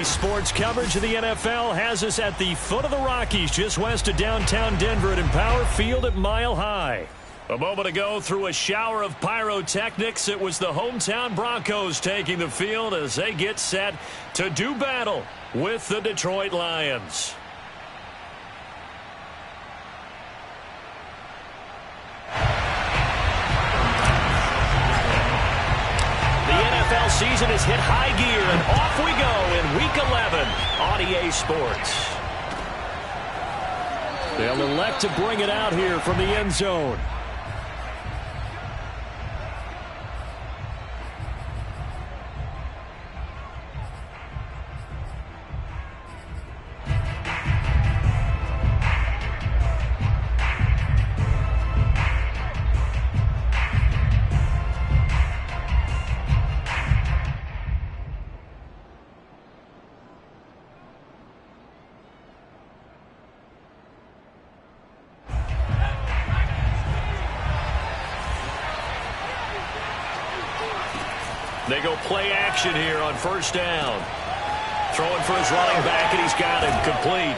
Today's sports coverage of the NFL has us at the foot of the Rockies, just west of downtown Denver at Empower Field at Mile High. A moment ago, through a shower of pyrotechnics, it was the hometown Broncos taking the field as they get set to do battle with the Detroit Lions. NFL season has hit high gear, and off we go in Week 11 on EA Sports. They'll elect to bring it out here from the end zone. They go play action here on first down. Throwing for his running back, and he's got him complete.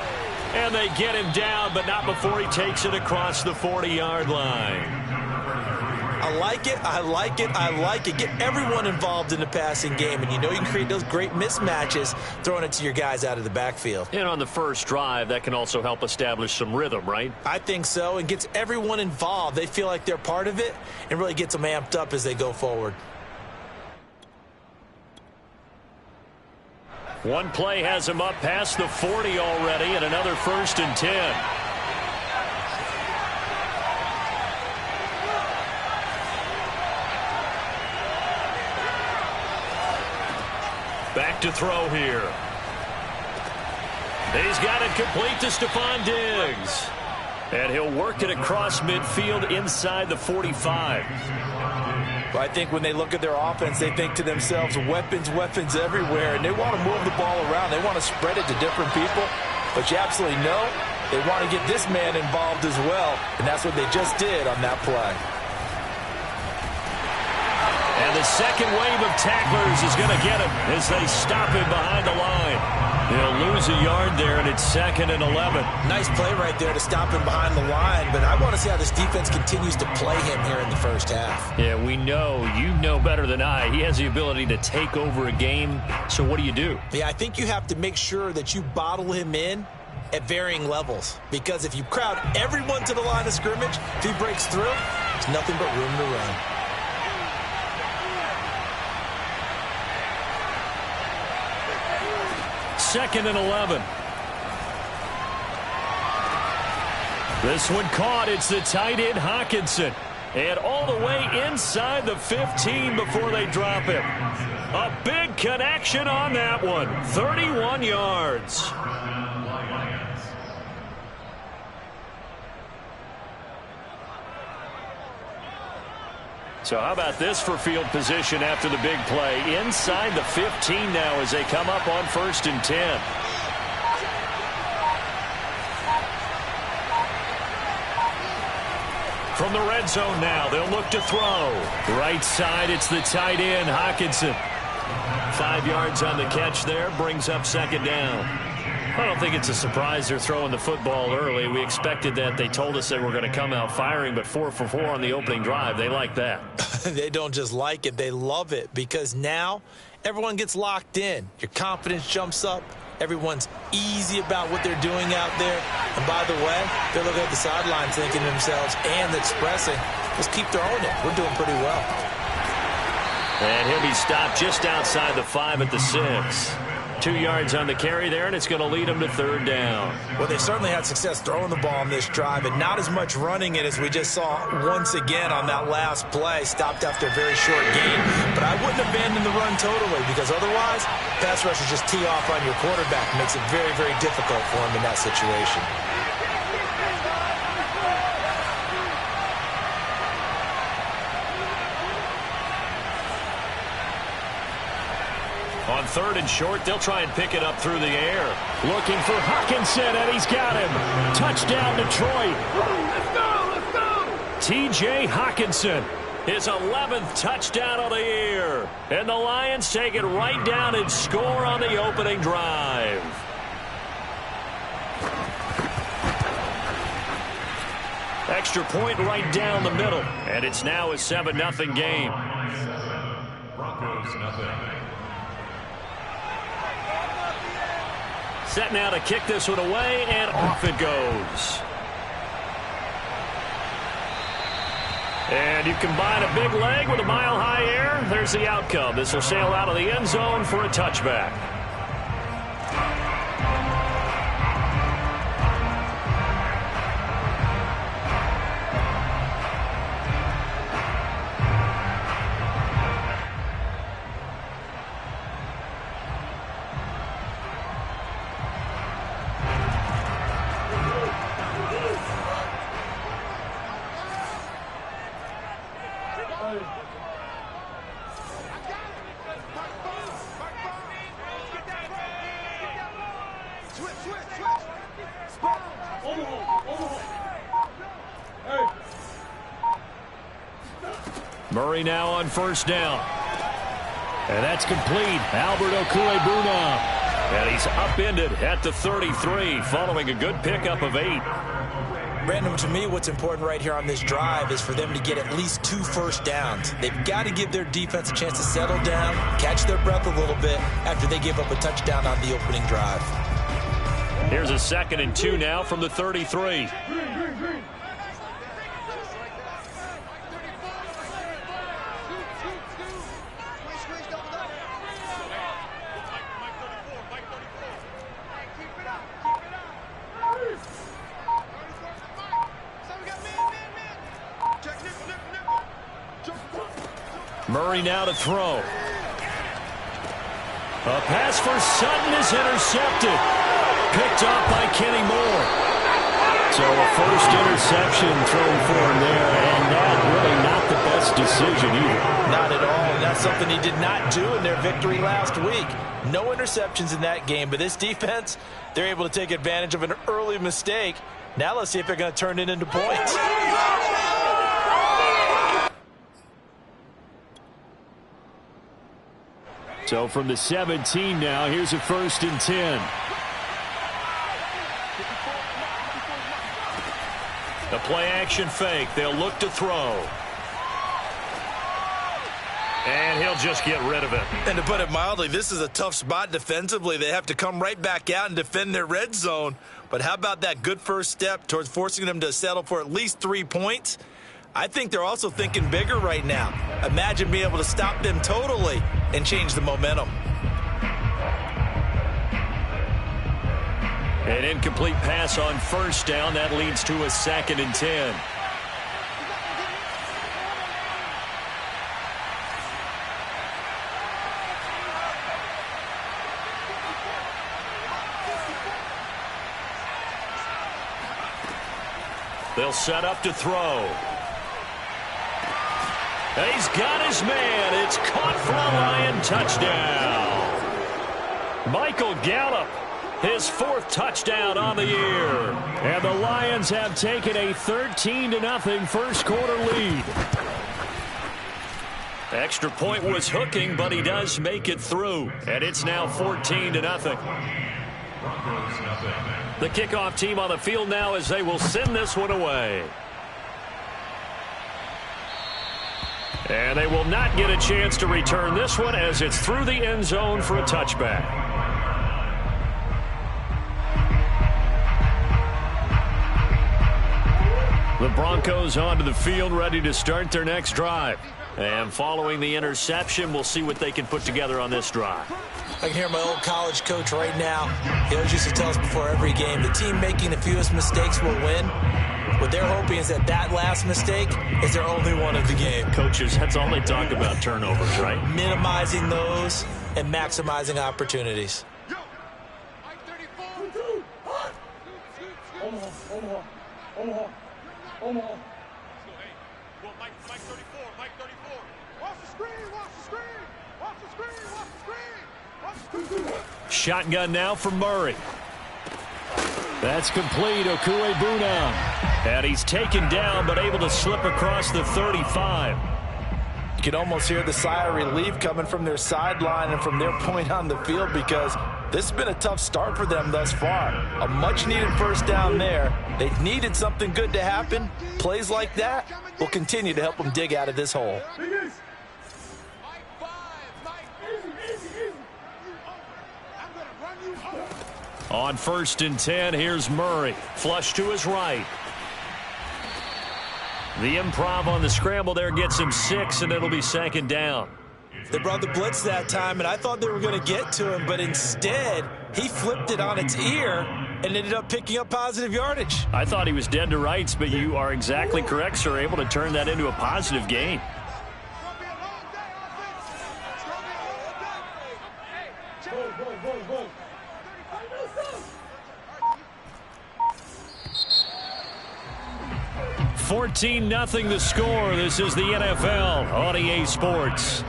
And they get him down, but not before he takes it across the 40-yard line. I like it, I like it, I like it. Get everyone involved in the passing game, and you know you can create those great mismatches throwing it to your guys out of the backfield. And on the first drive, that can also help establish some rhythm, right? I think so, and gets everyone involved. They feel like they're part of it and really gets them amped up as they go forward. One play has him up past the 40 already, and another 1st and 10. Back to throw here. He's got it complete to Stephon Diggs. And he'll work it across midfield inside the 45. Well, I think when they look at their offense, they think to themselves, weapons, weapons everywhere, and they want to move the ball around. They want to spread it to different people, but you absolutely know they want to get this man involved as well, and that's what they just did on that play. And the second wave of tacklers is going to get him as they stop him behind the line. He'll lose a yard there, and it's 2nd and 11. Nice play right there to stop him behind the line, but I want to see how this defense continues to play him here in the first half. Yeah, we know. You know better than I. He has the ability to take over a game, so what do you do? Yeah, I think you have to make sure that you bottle him in at varying levels, because if you crowd everyone to the line of scrimmage, if he breaks through, there's nothing but room to run. Second and 11. This one caught. It's the tight end Hockenson. And all the way inside the 15 before they drop him. A big connection on that one. 31 yards. So how about this for field position after the big play? Inside the 15 now as they come up on 1st and 10. From the red zone now, they'll look to throw. Right side, it's the tight end, Hockenson. 5 yards on the catch there, brings up 2nd down. I don't think it's a surprise they're throwing the football early. We expected that. They told us they were going to come out firing, but 4 for 4 on the opening drive. They like that. They don't just like it, they love it, because now everyone gets locked in. Your confidence jumps up. Everyone's easy about what they're doing out there. And by the way, they're looking at the sidelines thinking to themselves and expressing, let's keep throwing it. We're doing pretty well. And he'll be stopped just outside the 5 at the 6. 2 yards on the carry there, and it's going to lead them to 3rd down. Well, they certainly had success throwing the ball on this drive, and not as much running it as we just saw once again on that last play. Stopped after a very short gain. But I wouldn't abandon the run totally, because otherwise, pass rushers just tee off on your quarterback. Makes it very, very difficult for him in that situation. On 3rd and short, they'll try and pick it up through the air. Looking for Hockenson, and he's got him. Touchdown, Detroit. Let's go, let's go. T.J. Hockenson. His 11th touchdown of the year. And the Lions take it right down and score on the opening drive. Extra point right down the middle. And it's now a 7-0 game. Broncos nothing. Set now to kick this one away, and off it goes. And you combine a big leg with a mile-high air, there's the outcome. This will sail out of the end zone for a touchback. Murray now on first down. And that's complete. Albert Okwuegbunam. And he's upended at the 33 following a good pickup of 8. Brandon, to me, what's important right here on this drive is for them to get at least 2 first downs. They've got to give their defense a chance to settle down, catch their breath a little bit after they give up a touchdown on the opening drive. Here's a 2nd and 2 now from the 33. Murray now to throw. A pass for Sutton is intercepted. Picked off by Kenny Moore. So a first interception thrown for him there, and that really not the best decision either. Not at all, and that's something he did not do in their victory last week. No interceptions in that game, but this defense, they're able to take advantage of an early mistake. Now let's see if they're going to turn it into points. So from the 17 now, here's a 1st and 10. The play action fake. They'll look to throw. And he'll just get rid of it. And to put it mildly, this is a tough spot defensively. They have to come right back out and defend their red zone. But how about that good first step towards forcing them to settle for at least 3 points? I think they're also thinking bigger right now. Imagine being able to stop them totally and change the momentum. An incomplete pass on first down. That leads to a 2nd and 10. They'll set up to throw. He's got his man. It's caught for a Lion touchdown. Michael Gallup, his 4th touchdown on the year. And the Lions have taken a 13-0 first quarter lead. Extra point was hooking, but he does make it through. And it's now 14-0. The kickoff team on the field now as they will send this one away. And they will not get a chance to return this one as it's through the end zone for a touchback. The Broncos onto the field ready to start their next drive. And following the interception, we'll see what they can put together on this drive. I can hear my old college coach right now. He always used to tell us before every game, the team making the fewest mistakes will win. What they're hoping is that that last mistake is their only one of the game. Coaches, that's all they talk about, turnovers, right? Minimizing those and maximizing opportunities. Shotgun now for Murray. That's complete. Okwuegbunam. And he's taken down but able to slip across the 35. can almost hear the sigh of relief coming from their sideline and from their point on the field, because this has been a tough start for them thus far. A much-needed first down there. They needed something good to happen. Plays like that will continue to help them dig out of this hole. On 1st and 10, here's Murray. Flush to his right. The improv on the scramble there gets him 6, and it'll be 2nd down. They brought the blitz that time, and I thought they were going to get to him, but instead he flipped it on its ear and ended up picking up positive yardage. I thought he was dead to rights, but you are exactly correct, sir. Able to turn that into a positive gain. $14-0 the score. This is the NFL on EA Sports.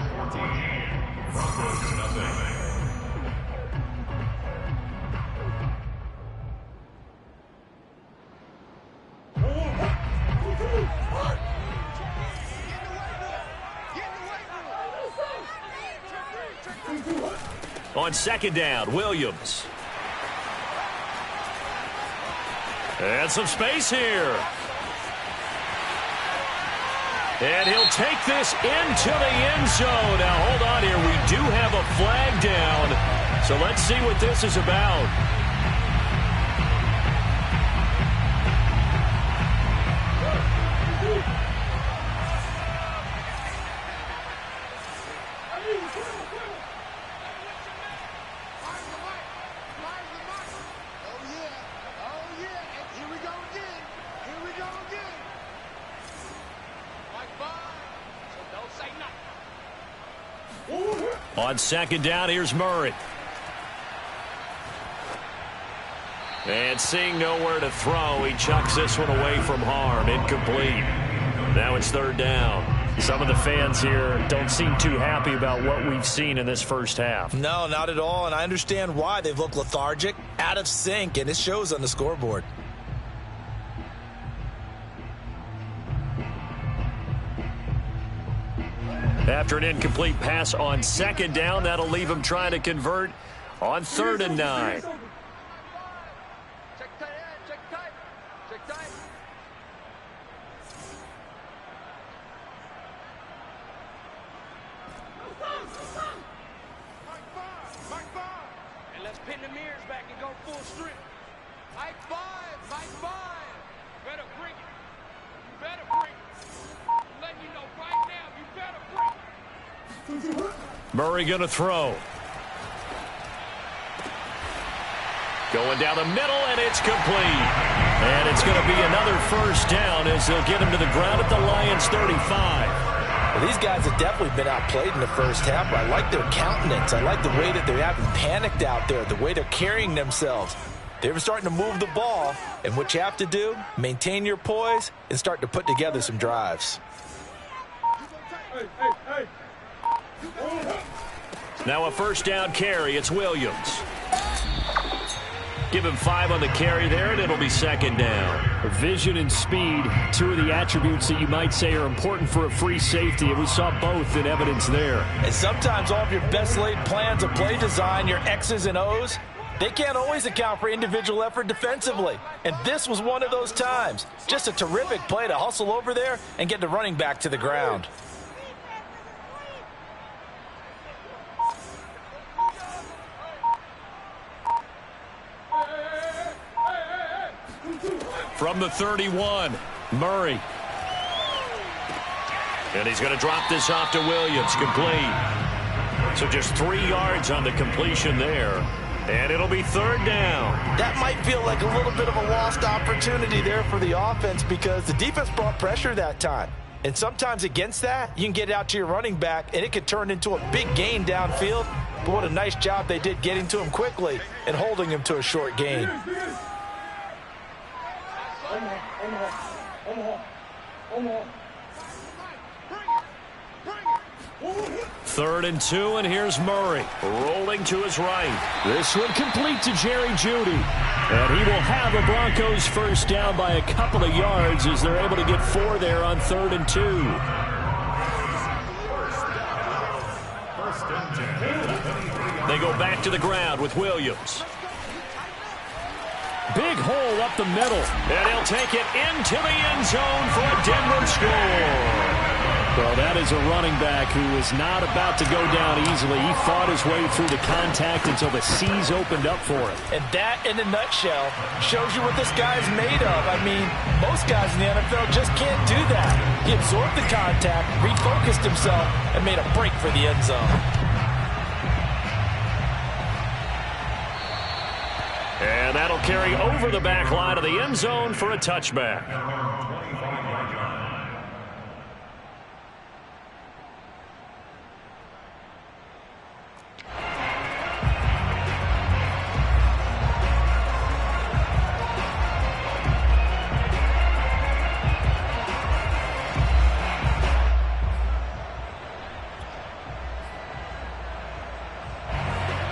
On 2nd down, Williams. And some space here. And he'll take this into the end zone. Now, hold on here. We do have a flag down. So let's see what this is about. On 2nd down, here's Murray. And seeing nowhere to throw, he chucks this one away from harm. Incomplete. Now it's 3rd down. Some of the fans here don't seem too happy about what we've seen in this first half. No, not at all, and I understand why. They've looked lethargic, out of sync, and it shows on the scoreboard. After an incomplete pass on 2nd down, that'll leave him trying to convert on 3rd and 9. And let's pin the mirrors back and go full strip. Mike 5, Mike 5. Better bring it. You better bring it. I'm letting you know right now, you better bring it. Murray going to throw. Going down the middle, and it's complete. And it's going to be another first down as they'll get him to the ground at the Lions' 35. Well, these guys have definitely been outplayed in the first half, but I like their countenance. I like the way that they haven't panicked out there, the way they're carrying themselves. They're starting to move the ball, and what you have to do, maintain your poise and start to put together some drives. Now a first down carry. It's Williams. Give him 5 on the carry there, and it'll be 2nd down. Vision and speed, 2 of the attributes that you might say are important for a free safety, and we saw both in evidence there. And sometimes all of your best laid plans of play design, your X's and O's, they can't always account for individual effort defensively. And this was one of those times. Just a terrific play to hustle over there and get the running back to the ground. From the 31, Murray. And he's going to drop this off to Williams, complete. So just 3 yards on the completion there. And it'll be 3rd down. That might feel like a little bit of a lost opportunity there for the offense because the defense brought pressure that time. And sometimes against that, you can get out to your running back, and it could turn into a big gain downfield. But what a nice job they did getting to him quickly and holding him to a short gain. 3rd and 2, and here's Murray rolling to his right. This one complete to Jerry Jeudy. And he will have the Broncos first down by a couple of yards as they're able to get 4 there on 3rd and 2. They go back to the ground with Williams. Big hole up the middle. And he'll take it into the end zone for a Denver score. Well, that is a running back who is not about to go down easily. He fought his way through the contact until the seas opened up for him. And that, in a nutshell, shows you what this guy is made of. I mean, most guys in the NFL just can't do that. He absorbed the contact, refocused himself, and made a break for the end zone. And that'll carry over the back line of the end zone for a touchback.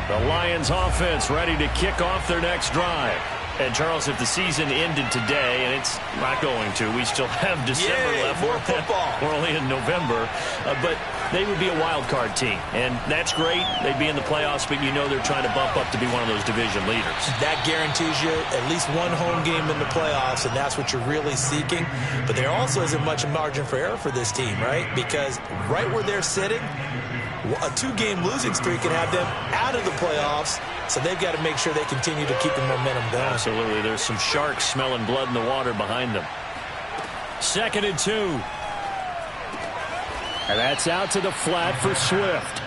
The Lions offense ready to kick off their next drive. And, Charles, if the season ended today, and it's not going to, we still have December left. More football. We're only in November. But they would be a wild card team. And that's great. They'd be in the playoffs, but you know they're trying to bump up to be one of those division leaders. That guarantees you at least one home game in the playoffs, and that's what you're really seeking. But there also isn't much margin for error for this team, right? Because right where they're sitting, a 2-game losing streak can have them out of the playoffs, so they've got to make sure they continue to keep the momentum going. Absolutely. There's some sharks smelling blood in the water behind them. 2nd and 2. And that's out to the flat for Swift.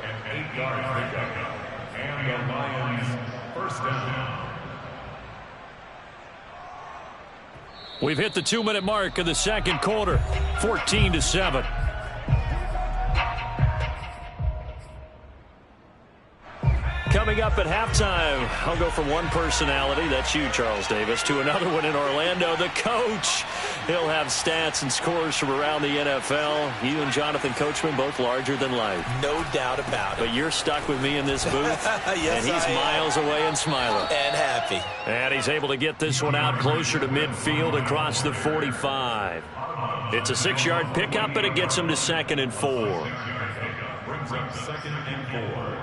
An 8-yard pickup. And the Lions first down. We've hit the 2-minute mark of the second quarter. 14-7. Coming up at halftime, I'll go from one personality, that's you, Charles Davis, to another one in Orlando, the coach. He'll have stats and scores from around the NFL. You and Jonathan Coachman, both larger than life. No doubt about it. But you're stuck with me in this booth, yes, and he's miles away and smiling. And happy. And he's able to get this one out closer to midfield across the 45. It's a 6-yard pickup, and it gets him to 2nd and 4. Brings up 2nd and 4.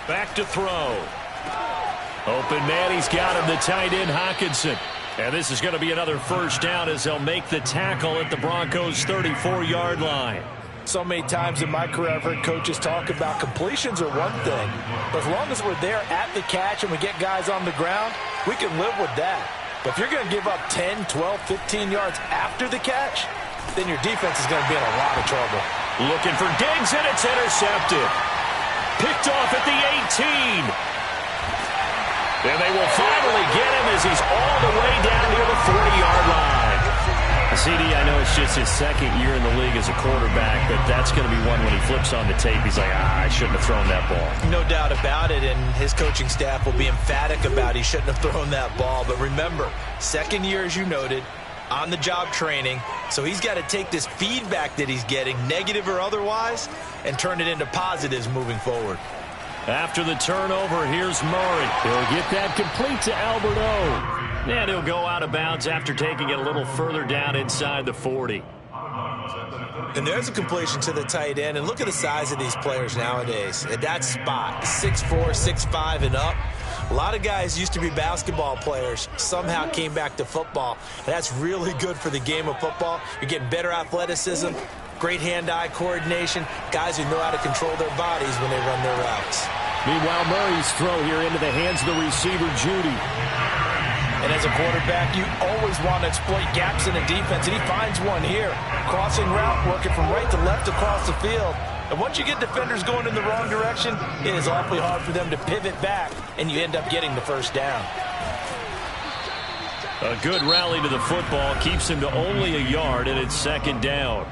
Back to throw. Open man, he's got him, the tight end, Hockenson. And this is going to be another first down as they'll make the tackle at the Broncos' 34-yard line. So many times in my career I've heard coaches talk about completions are one thing, but as long as we're there at the catch and we get guys on the ground, we can live with that. But if you're going to give up 10, 12, 15 yards after the catch, then your defense is going to be in a lot of trouble. Looking for Diggs, and it's intercepted. Picked off at the 18. And they will finally get him as he's all the way down near the 40-yard line. CD, I know it's just his 2nd year in the league as a quarterback, but that's going to be one when he flips on the tape. He's like, I shouldn't have thrown that ball. No doubt about it, and his coaching staff will be emphatic about he shouldn't have thrown that ball. But remember, 2nd year, as you noted, on-the-job training, so he's got to take this feedback that he's getting, negative or otherwise, and turn it into positives moving forward. After the turnover, here's Murray. He'll get that complete to Albert O. And he'll go out of bounds after taking it a little further down inside the 40. And there's a completion to the tight end, and look at the size of these players nowadays. At that spot, 6'4", 6'5", and up. A lot of guys used to be basketball players, somehow came back to football. That's really good for the game of football. You're getting better athleticism, great hand-eye coordination, guys who know how to control their bodies when they run their routes. Meanwhile, Murray's throw here into the hands of the receiver, Judy. And as a quarterback, you always want to exploit gaps in the defense, and he finds one here. Crossing route, working from right to left across the field. And once you get defenders going in the wrong direction, it is awfully hard for them to pivot back, and you end up getting the first down. A good rally to the football keeps him to only a yard, and it's 2nd down.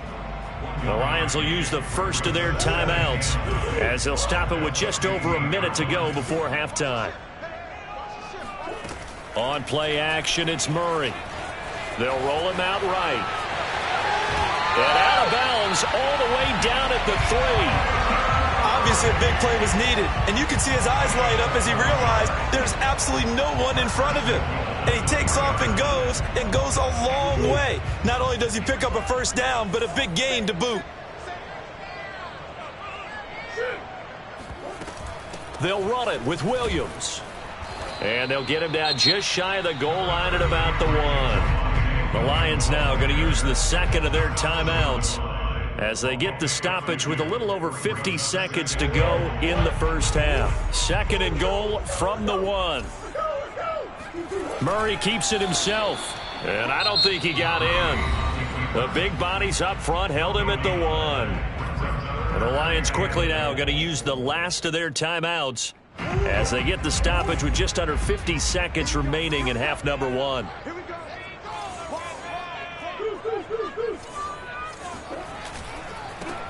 The Lions will use the first of their timeouts as they'll stop it with just over a minute to go before halftime. On play action, it's Murray. They'll roll him out right. And out of bounds all the way down at the 3. Obviously, a big play was needed, and you can see his eyes light up as he realized there's absolutely no one in front of him. And he takes off and goes a long way. Not only does he pick up a first down, but a big gain to boot. They'll run it with Williams. And they'll get him down just shy of the goal line at about the 1. The Lions now going to use the second of their timeouts as they get the stoppage with a little over 50 seconds to go in the first half. Second and goal from the 1. Murray keeps it himself, and I don't think he got in. The big bodies up front held him at the 1. And the Lions quickly now going to use the last of their timeouts as they get the stoppage with just under 50 seconds remaining in half number 1.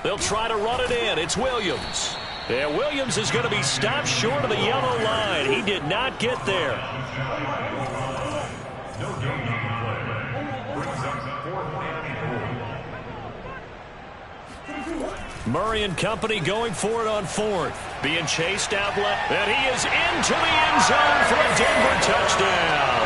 They'll try to run it in. It's Williams. And Williams is going to be stopped short of the yellow line. He did not get there. Murray and company going for it on 4th. Being chased out left. And he is into the end zone for a Denver touchdown.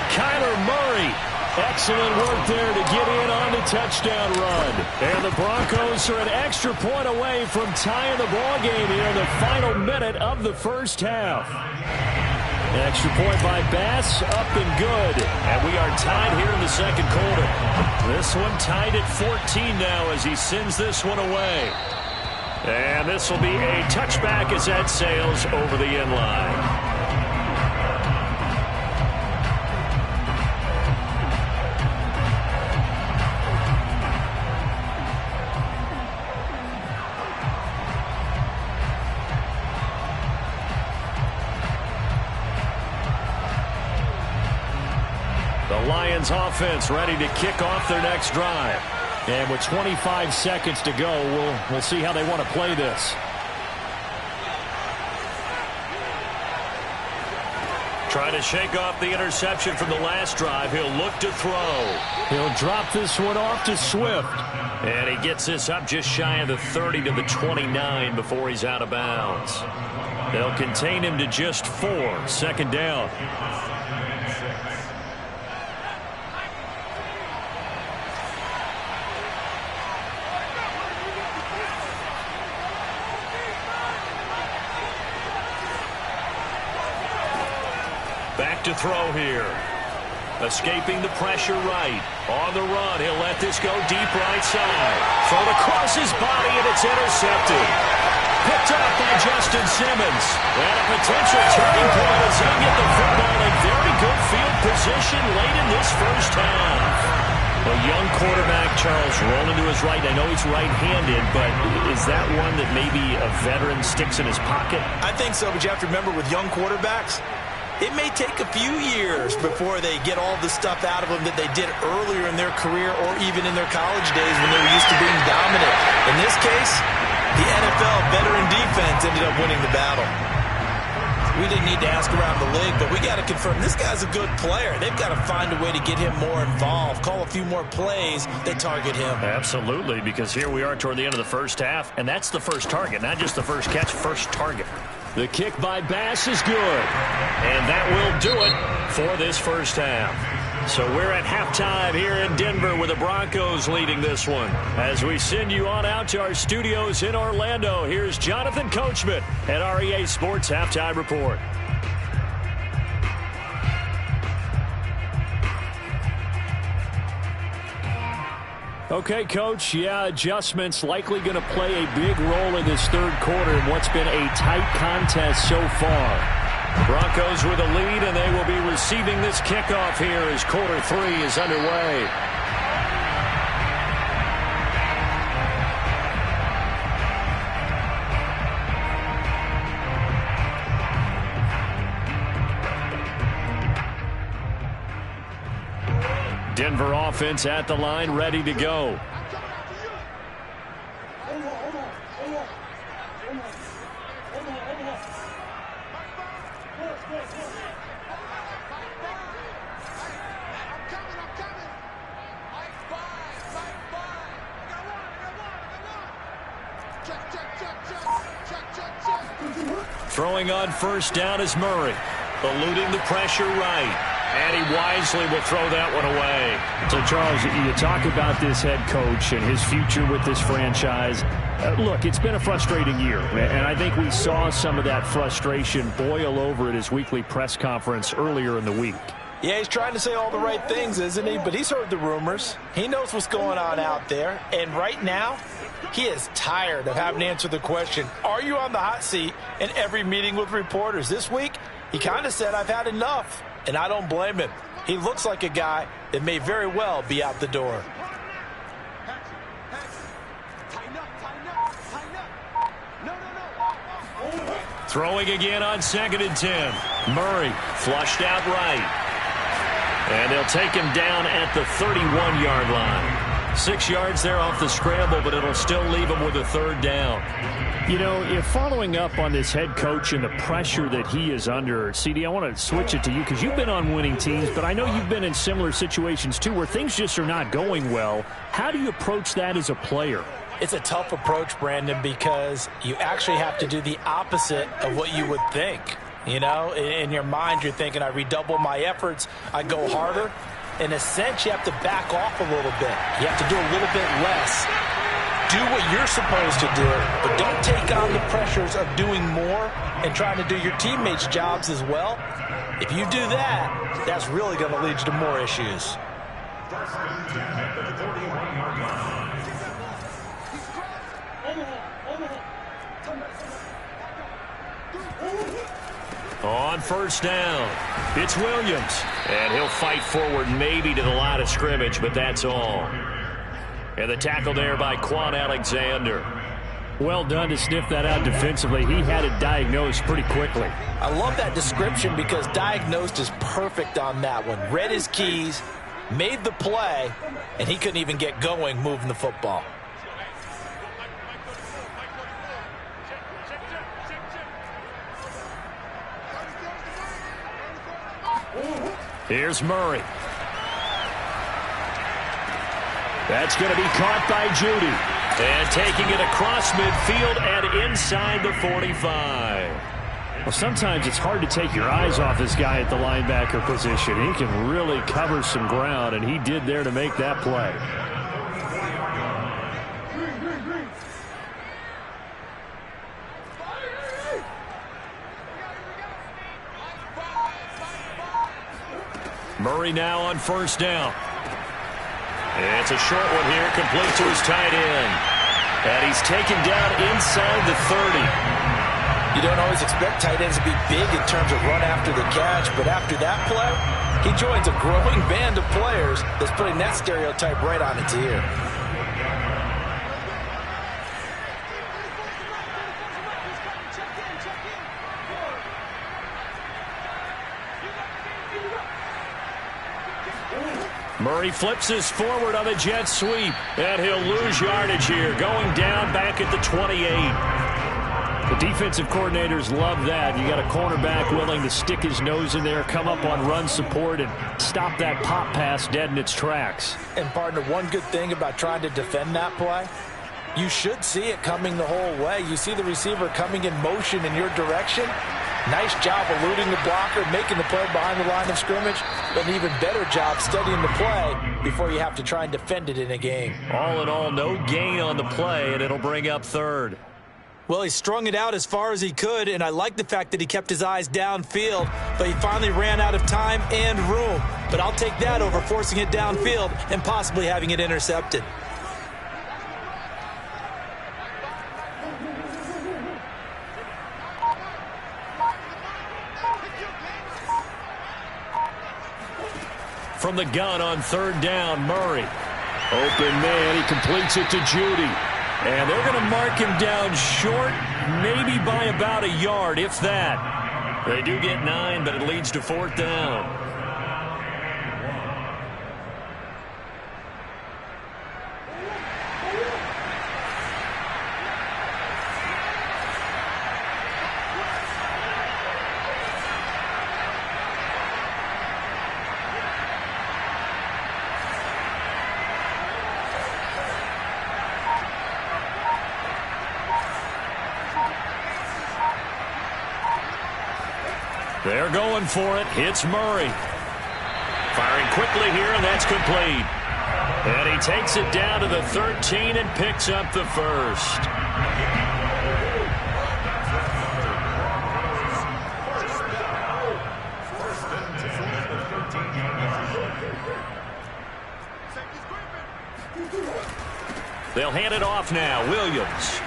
Kyler Murray. Excellent work there to get in on the touchdown run. And the Broncos are an extra point away from tying the ball game here in the final minute of the first half. An extra point by Bass, up and good. And we are tied here in the second quarter. This one tied at 14 now as he sends this one away. And this will be a touchback as that sails over the end line. Lions offense ready to kick off their next drive. And with 25 seconds to go, we'll see how they want to play this. Trying to shake off the interception from the last drive. He'll look to throw. He'll drop this one off to Swift. And he gets this up just shy of the 30 to the 29 before he's out of bounds. They'll contain him to just 4. Second down. Back to throw here. Escaping the pressure right. On the run, he'll let this go deep right side. Thrown across his body, and it's intercepted. Picked up by Justin Simmons. And a potential turning point as he'll get the football in very good field position late in this first half. A young quarterback, Charles, rolling to his right. I know he's right-handed, but is that one that maybe a veteran sticks in his pocket? I think so, but you have to remember with young quarterbacks, it may take a few years before they get all the stuff out of them that they did earlier in their career or even in their college days when they were used to being dominant. In this case, the NFL veteran defense ended up winning the battle. We didn't need to ask around the league, but we got to confirm this guy's a good player. They've got to find a way to get him more involved, call a few more plays that target him. Absolutely, because here we are toward the end of the first half, and that's the first target, not just the first catch, first target. The kick by Bass is good. And that will do it for this first half. So we're at halftime here in Denver with the Broncos leading this one. As we send you on out to our studios in Orlando, here's Jonathan Coachman at REA Sports Halftime Report. Okay, Coach, adjustments likely going to play a big role in this third quarter in what's been a tight contest so far. Broncos with a lead, and they will be receiving this kickoff here as quarter 3 is underway. Denver offense at the line, ready to go. Throwing on first down is Murray. Eluding the pressure right. And he wisely will throw that one away. So, Charles, you talk about this head coach and his future with this franchise. Look, it's been a frustrating year, and I think we saw some of that frustration boil over at his weekly press conference earlier in the week. Yeah, he's trying to say all the right things, isn't he? But he's heard the rumors. He knows what's going on out there. And right now, he is tired of having to answer the question, are you on the hot seat in every meeting with reporters? This week, he kind of said, I've had enough. And I don't blame him. He looks like a guy that may very well be out the door. Throwing again on 2nd and 10. Murray flushed out right. And they'll take him down at the 31-yard line. 6 yards there off the scramble, but it'll still leave him with a 3rd down. You know, if following up on this head coach and the pressure that he is under, CD, I want to switch it to you because you've been on winning teams, but I know you've been in similar situations too where things just are not going well. How do you approach that as a player? It's a tough approach, Brandon, because you actually have to do the opposite of what you would think. You know, in your mind, you're thinking, I redouble my efforts, I go harder. In a sense, you have to back off a little bit. You have to do a little bit less. Do what you're supposed to do, but don't take on the pressures of doing more and trying to do your teammates' jobs as well. If you do that, that's really going to lead you to more issues. On first down, it's Williams. And he'll fight forward maybe to the line of scrimmage, but that's all. And the tackle there by Quan Alexander. Well done to sniff that out defensively. He had it diagnosed pretty quickly. I love that description because diagnosed is perfect on that one. Read his keys, made the play, and he couldn't even get going moving the football. Here's Murray. That's going to be caught by Judy. And taking it across midfield and inside the 45. Well, sometimes it's hard to take your eyes off this guy at the linebacker position. He can really cover some ground, and he did there to make that play. Murray now on first down. It's a short one here, complete to his tight end. And he's taken down inside the 30. You don't always expect tight ends to be big in terms of run after the catch, but after that play, he joins a growing band of players that's putting that stereotype right on its ear. Murray flips this forward on the jet sweep, and he'll lose yardage here, going down back at the 28. The defensive coordinators love that. You got a cornerback willing to stick his nose in there, come up on run support, and stop that pop pass dead in its tracks. And, partner, one good thing about trying to defend that play, you should see it coming the whole way. You see the receiver coming in motion in your direction. Nice job eluding the blocker, making the play behind the line of scrimmage, but an even better job studying the play before you have to try and defend it in a game. All in all, no gain on the play, and it'll bring up 3rd. Well, he strung it out as far as he could, and I like the fact that he kept his eyes downfield, but he finally ran out of time and room. But I'll take that over forcing it downfield and possibly having it intercepted. From the gun on 3rd down, Murray. Open man, he completes it to Judy. And they're going to mark him down short, maybe by about a yard, if that. They do get 9, but it leads to 4th down. They're going for it. It's Murray. Firing quickly here, and that's complete. And he takes it down to the 13 and picks up the first. They'll hand it off now. Williams.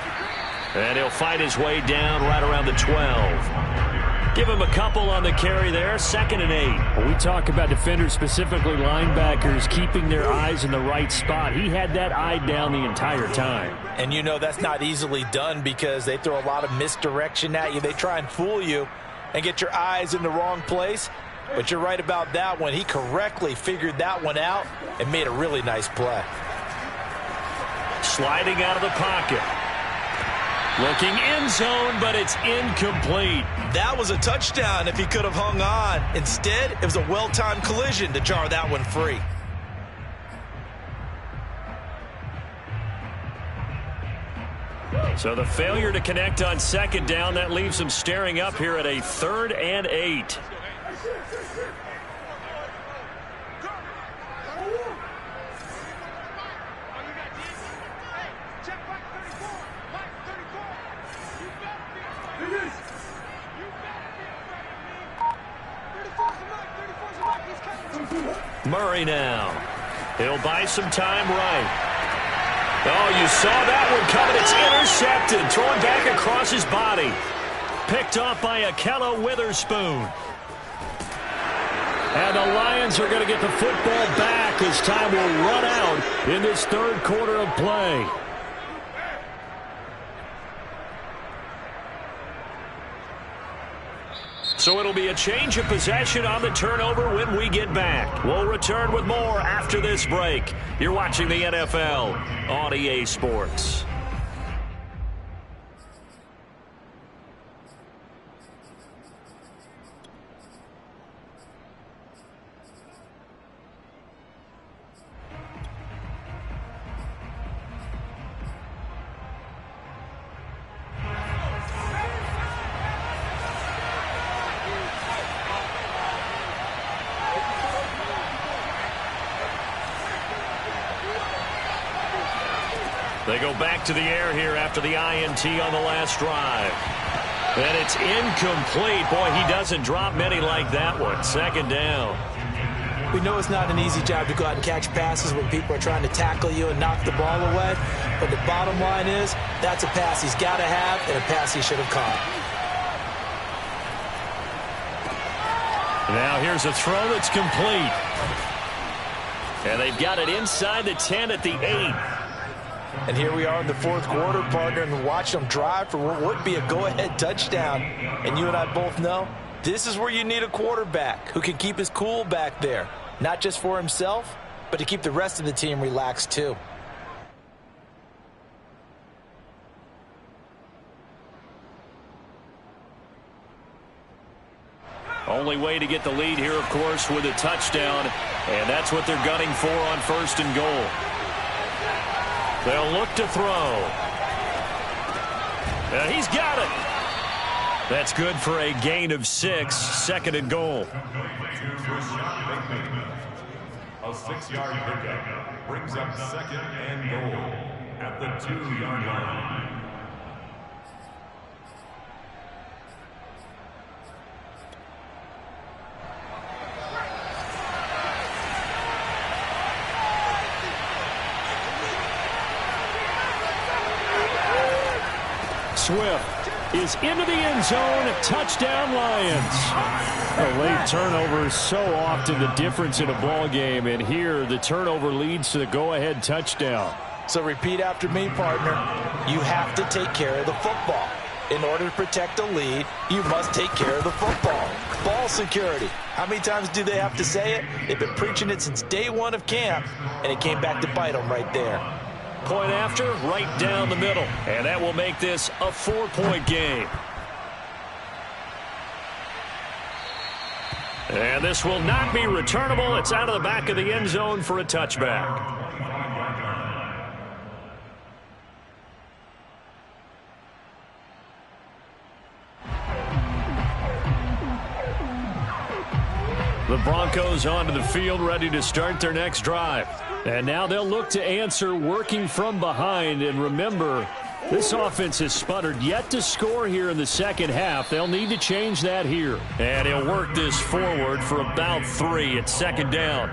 And he'll fight his way down right around the 12. Give him a couple on the carry there. 2nd and 8. Well, we talk about defenders, specifically linebackers, keeping their eyes in the right spot. He had that eye down the entire time. And you know that's not easily done because they throw a lot of misdirection at you. They try and fool you and get your eyes in the wrong place. But you're right about that one. He correctly figured that one out and made a really nice play. Sliding out of the pocket. Looking end zone, but it's incomplete. That was a touchdown if he could have hung on. Instead, it was a well-timed collision to jar that one free. So the failure to connect on 2nd down, that leaves him staring up here at a 3rd and 8. Murray now. He'll buy some time right. Oh, you saw that one coming. It's intercepted. Thrown back across his body. Picked off by Ahkello Witherspoon. And the Lions are going to get the football back as time will run out in this 3rd quarter of play. So it'll be a change of possession on the turnover when we get back. We'll return with more after this break. You're watching the NFL on EA Sports. They go back to the air here after the INT on the last drive. And it's incomplete. Boy, he doesn't drop many like that one. 2nd down. We know it's not an easy job to go out and catch passes when people are trying to tackle you and knock the ball away. But the bottom line is, that's a pass he's got to have and a pass he should have caught. Now here's a throw that's complete. And they've got it inside the 10 at the 8. And here we are in the 4th quarter, partner, and watch them drive for what would be a go-ahead touchdown. And you and I both know this is where you need a quarterback who can keep his cool back there. Not just for himself, but to keep the rest of the team relaxed too. Only way to get the lead here, of course, with a touchdown. And that's what they're gunning for on 1st and goal. They'll look to throw. And he's got it. That's good for a gain of 6. 2nd and goal. A 6-yard pickup brings up 2nd and goal at the 2-yard line. Swift is into the end zone. Touchdown, Lions. A late turnover is so often the difference in a ball game, and here the turnover leads to the go-ahead touchdown. So repeat after me, partner. You have to take care of the football. In order to protect a lead, you must take care of the football. Ball security. How many times do they have to say it? They've been preaching it since day 1 of camp, and it came back to bite them right there. Point after, right down the middle. And that will make this a 4-point game. And this will not be returnable. It's out of the back of the end zone for a touchback. The Broncos onto the field, ready to start their next drive. And now they'll look to answer working from behind. And remember, this offense has sputtered yet to score here in the second half. They'll need to change that here. And he'll work this forward for about 3 at second down.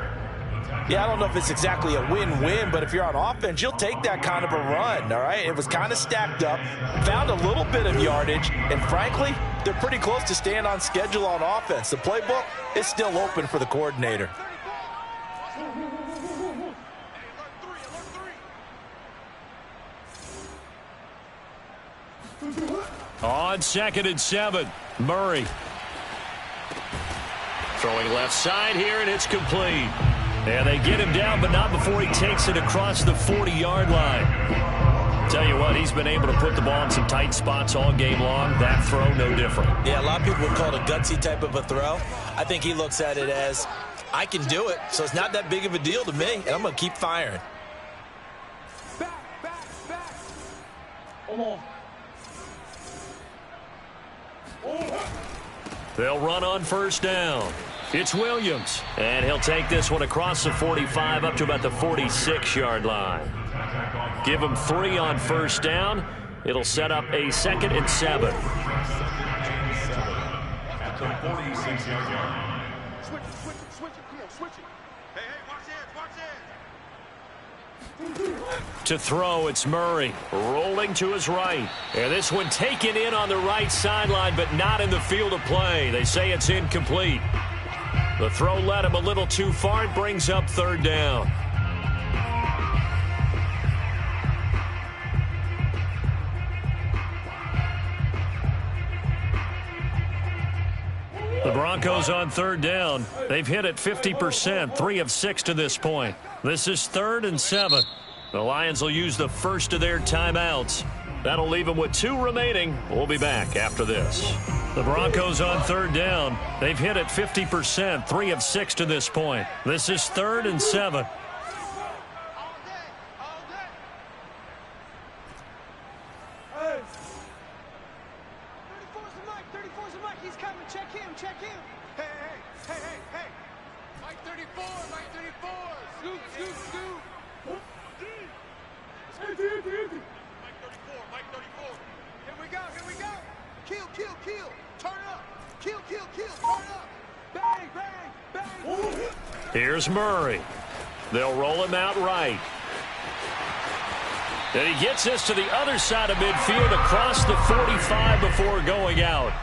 Yeah, I don't know if it's exactly a win-win, but if you're on offense, you'll take that kind of a run, all right? It was kind of stacked up, found a little bit of yardage, and frankly, they're pretty close to staying on schedule on offense. The playbook is still open for the coordinator. On 2nd and 7, Murray. Throwing left side here, and it's complete. And they get him down, but not before he takes it across the 40-yard line. Tell you what, he's been able to put the ball in some tight spots all game long. That throw, no different. Yeah, a lot of people would call it a gutsy type of a throw. I think he looks at it as, I can do it, so it's not that big of a deal to me, and I'm going to keep firing. Back. Come on. They'll run on first down. It's Williams, and he'll take this one across the 45 up to about the 46-yard line. Give him 3 on first down. It'll set up a 2nd and 7. At the 46-yard line. Switch it. Come on, switch it. Hey, watch it. To throw, it's Murray, rolling to his right. And this one taken in on the right sideline, but not in the field of play. They say it's incomplete. The throw led him a little too far. It brings up 3rd down. The Broncos on 3rd down. They've hit it 50%, 3 of 6 to this point. This is 3rd and 7. The Lions will use the first of their timeouts. That'll leave them with 2 remaining. We'll be back after this. The Broncos on 3rd down. They've hit it 50%, 3 of 6 to this point. This is 3rd and 7. Hey. 34's the Mike. He's coming. Check him. Hey. Mike 34. Scoop. Mike 34. Here we go. Kill. Turn up. Kill. Turn up. Bang. Here's Murray. They'll roll him out right. And he gets this to the other side of midfield across the 45 before going out.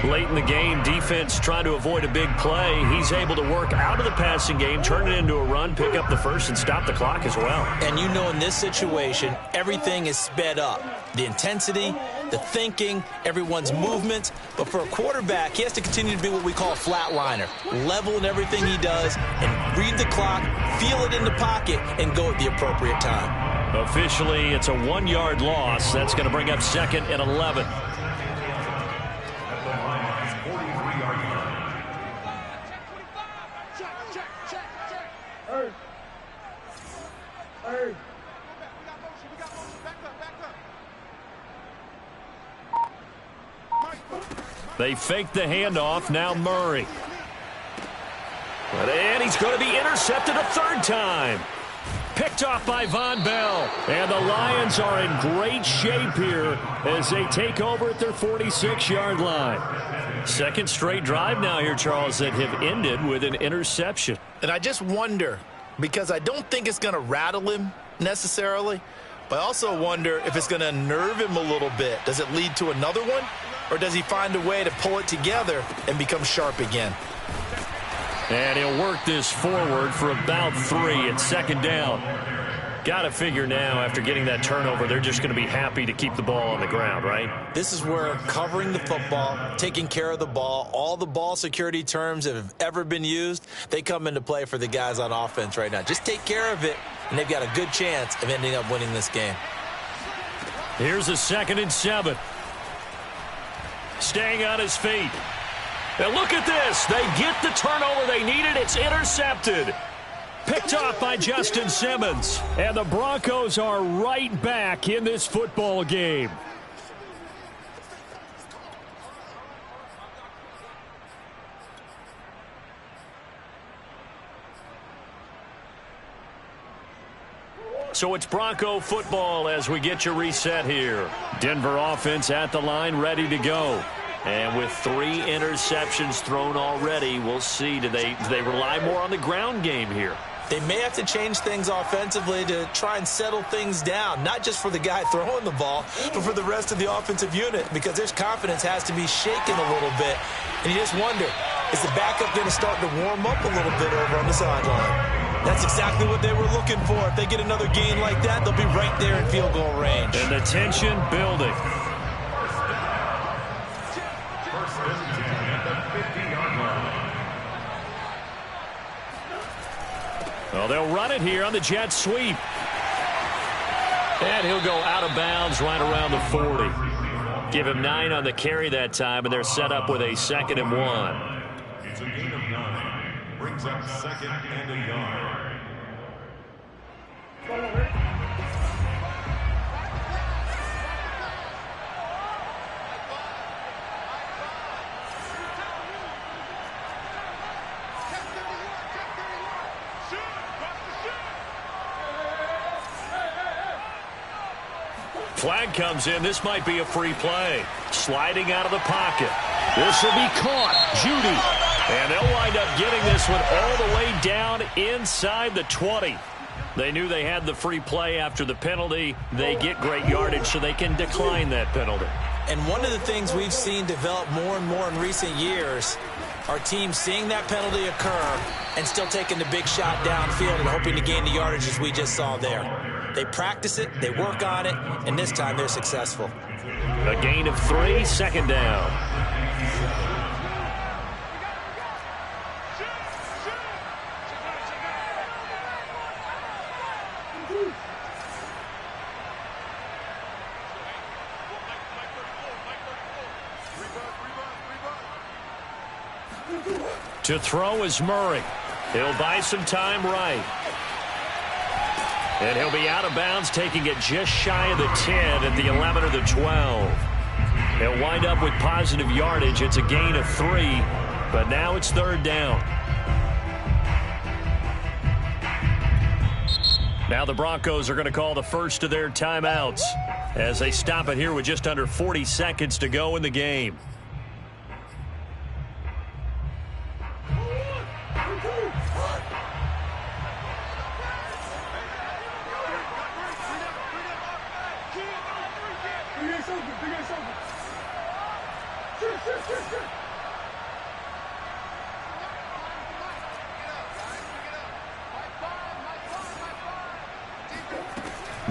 Late in the game, defense trying to avoid a big play. He's able to work out of the passing game, turn it into a run, pick up the first, and stop the clock as well. And you know in this situation, everything is sped up. The intensity, the thinking, everyone's movement. But for a quarterback, he has to continue to be what we call a flatliner. Level in everything he does and read the clock, feel it in the pocket, and go at the appropriate time. Officially, it's a 1-yard loss. That's going to bring up 2nd and 11. Hey. We got motion. Back up. They fake the handoff. Now Murray. And he's going to be intercepted a 3rd time. Picked off by Von Bell. And the Lions are in great shape here as they take over at their 46-yard line. 2nd straight drive now here, Charles, that have ended with an interception. And I just wonder, because I don't think it's going to rattle him necessarily, but I also wonder if it's going to nerve him a little bit. Does it lead to another one, or does he find a way to pull it together and become sharp again? And he'll work this forward for about 3 at 2nd down. Got to figure now, after getting that turnover, they're just going to be happy to keep the ball on the ground, right? This is where covering the football, taking care of the ball, all the ball security terms that have ever been used, they come into play for the guys on offense right now. Just take care of it, and they've got a good chance of ending up winning this game. Here's a 2nd and 7. Staying on his feet. And look at this. They get the turnover they needed. It's intercepted. Picked off by Justin Simmons. And the Broncos are right back in this football game. So it's Bronco football as we get you reset here. Denver offense at the line, ready to go. And with 3 interceptions thrown already, we'll see. Do they rely more on the ground game here? They may have to change things offensively to try and settle things down, not just for the guy throwing the ball, but for the rest of the offensive unit, because their confidence has to be shaken a little bit. And you just wonder, is the backup going to start to warm up a little bit over on the sideline? That's exactly what they were looking for. If they get another gain like that, they'll be right there in field goal range. And the tension building. First and 10 at the 50-yard line. Well, they'll run it here on the jet sweep. And he'll go out of bounds right around the 40. Give him 9 on the carry that time, and they're set up with a 2nd and 1. It's a gain of 9. Brings up 2nd and a yard. Flag comes in. This might be a free play. Sliding out of the pocket. This will be caught. Judy. And they'll wind up getting this one all the way down inside the 20. They knew they had the free play after the penalty. They get great yardage, so they can decline that penalty. And one of the things we've seen develop more and more in recent years are teams seeing that penalty occur and still taking the big shot downfield and hoping to gain the yardage as we just saw there. They practice it, they work on it, and this time they're successful. A gain of 3, 2nd down. To throw is Murray. He'll buy some time right. And he'll be out of bounds, taking it just shy of the 10 at the 11 or the 12. He'll wind up with positive yardage. It's a gain of 3, but now it's 3rd down. Now the Broncos are going to call the first of their timeouts as they stop it here with just under 40 seconds to go in the game.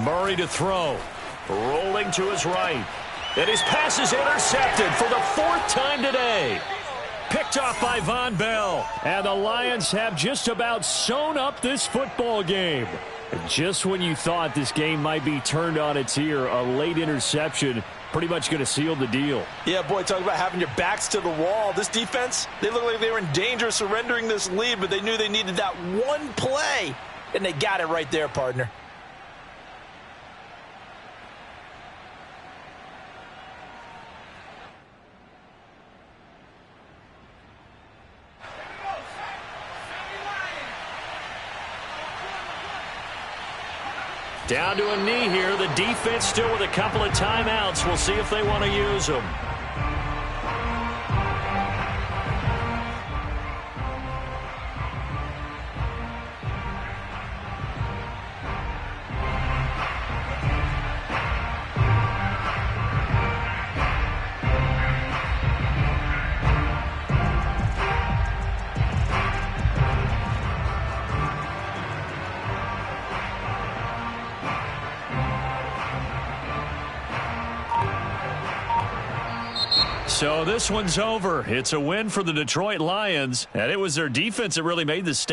Murray to throw. Rolling to his right. And his pass is intercepted for the 4th time today. Picked off by Von Bell. And the Lions have just about sewn up this football game. Just when you thought this game might be turned on its ear, a late interception pretty much going to seal the deal. Yeah, boy, talk about having your backs to the wall. This defense, they look like they were in danger of surrendering this lead, but they knew they needed that one play, and they got it right there, partner. Down to a knee here. The defense still with a couple of timeouts. We'll see if they want to use them. So this one's over. It's a win for the Detroit Lions, and it was their defense that really made the statement.